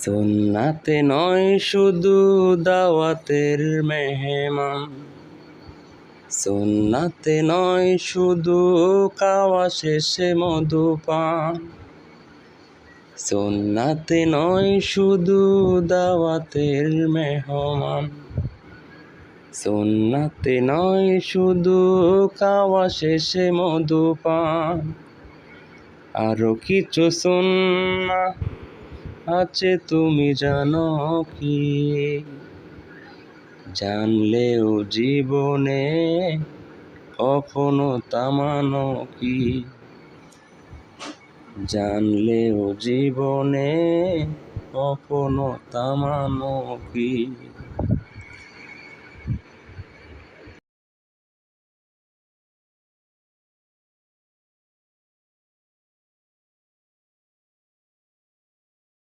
সুন্নাতে নয় শুধু দাওয়াতের মেহমান, সুন্নাতে নয় শুধু খাওয়া শেষে মধুপান, সুন্নাতে নয় শুধু দাওয়াতের মেহমান, সুন্নাতে নয় শুধু খাওয়া শেষে মধুপান। আরো কিছু সুন্নাহ আছে তুমি জানো কি? জানলেও জীবনে কখনো থামানো কি? জানলেও জীবনে কখনো থামানো কি?